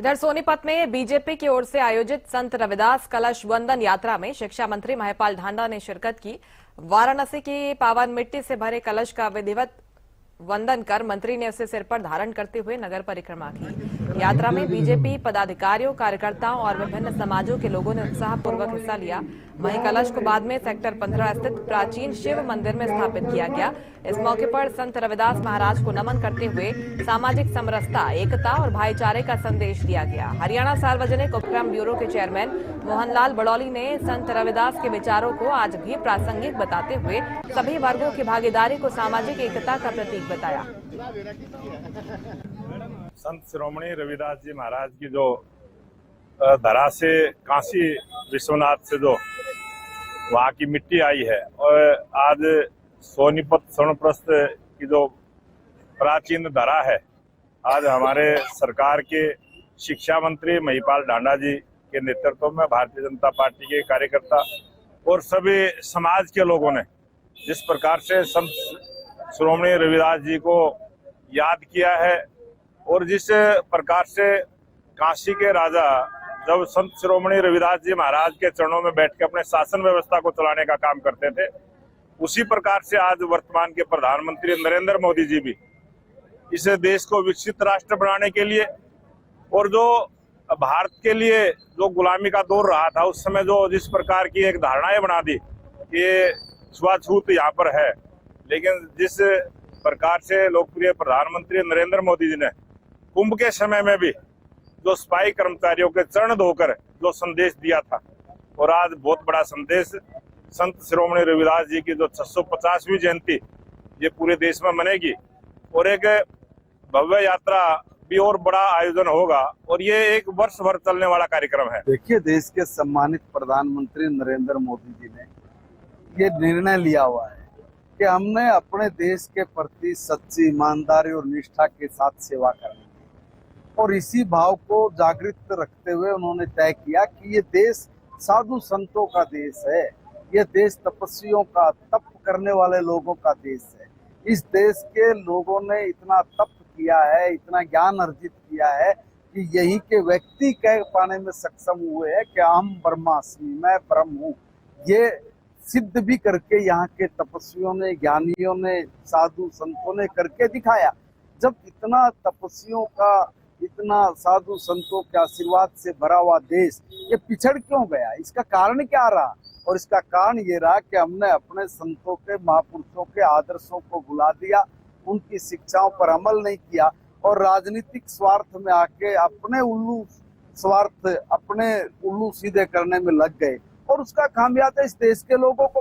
इधर सोनीपत में बीजेपी की ओर से आयोजित संत रविदास कलश वंदन यात्रा में शिक्षा मंत्री महिपाल ढांडा ने शिरकत की। वाराणसी की पावन मिट्टी से भरे कलश का विधिवत वंदन कर मंत्री ने उसे सिर पर धारण करते हुए नगर परिक्रमा की। यात्रा में बीजेपी पदाधिकारियों, कार्यकर्ताओं और विभिन्न समाजों के लोगों ने उत्साहपूर्वक हिस्सा लिया। वहीं कलश को बाद में सेक्टर 15 स्थित प्राचीन शिव मंदिर में स्थापित किया गया। इस मौके पर संत रविदास महाराज को नमन करते हुए सामाजिक समरसता, एकता और भाईचारे का संदेश दिया गया। हरियाणा सार्वजनिक उपक्रम ब्यूरो के चेयरमैन मोहनलाल बड़ौली ने संत रविदास के विचारों को आज भी प्रासंगिक बताते हुए सभी वर्गों की भागीदारी को सामाजिक एकता का प्रतीक बताया। संत शिरोमणि रविदास जी महाराज की जो धरा से काशी विश्वनाथ से जो वहाँ की मिट्टी आई है और आज सोनीपत स्वर्णप्रस्थ की जो प्राचीन धरा है, आज हमारे सरकार के शिक्षा मंत्री महिपाल ढांडा जी के नेतृत्व में भारतीय जनता पार्टी के कार्यकर्ता और सभी समाज के लोगों ने जिस प्रकार से संत शिरोमणि रविदास जी को याद किया है और जिस प्रकार से काशी के राजा जब संत शिरोमणि रविदास जी महाराज के चरणों में बैठ के अपने शासन व्यवस्था को चलाने का काम करते थे, उसी प्रकार से आज वर्तमान के प्रधानमंत्री नरेंद्र मोदी जी भी इस देश को विकसित राष्ट्र बनाने के लिए और जो भारत के लिए जो गुलामी का दौर रहा था उस समय जो जिस प्रकार की एक धारणाएं बना दी, ये छुआछूत यहाँ पर है, लेकिन जिस प्रकार से लोकप्रिय प्रधानमंत्री नरेंद्र मोदी जी ने कुंभ के समय में भी जो सफाई कर्मचारियों के चरण धोकर जो संदेश दिया था और आज बहुत बड़ा संदेश संत शिरोमणि रविदास जी की जो 650वीं जयंती ये पूरे देश में मनेगी और एक भव्य यात्रा भी और बड़ा आयोजन होगा और ये एक वर्ष भर चलने वाला कार्यक्रम है। देखिए, देश के सम्मानित प्रधानमंत्री नरेंद्र मोदी जी ने ये निर्णय लिया हुआ है कि हमने अपने देश के प्रति सच्ची ईमानदारी और निष्ठा के साथ सेवा करनी है और इसी भाव को जागृत रखते हुए उन्होंने तय किया कि ये देश साधु संतों का देश है, ये देश तपस्वियों का, तप करने वाले लोगों का देश है। इस देश के लोगों ने इतना तप किया है, इतना ज्ञान अर्जित किया है कि यही के व्यक्ति कह पाने में सक्षम हुए हैं कि हम ब्रह्मास्मि, मैं ब्रह्म हूँ। ये सिद्ध भी करके यहाँ के तपस्वियों ने, ज्ञानियों ने, साधु संतों ने करके दिखाया। जब इतना तपस्वियों का, इतना साधु संतों के आशीर्वाद से भरा हुआ देश ये पिछड़ क्यों गया, इसका कारण क्या रहा? और इसका कारण ये रहा कि हमने अपने संतों के, महापुरुषों के आदर्शों को भुला दिया, उनकी शिक्षाओं पर अमल नहीं किया और राजनीतिक स्वार्थ में आके अपने उल्लू सीधे करने में लग गए और उसका खामियाजा इस देश के लोगों को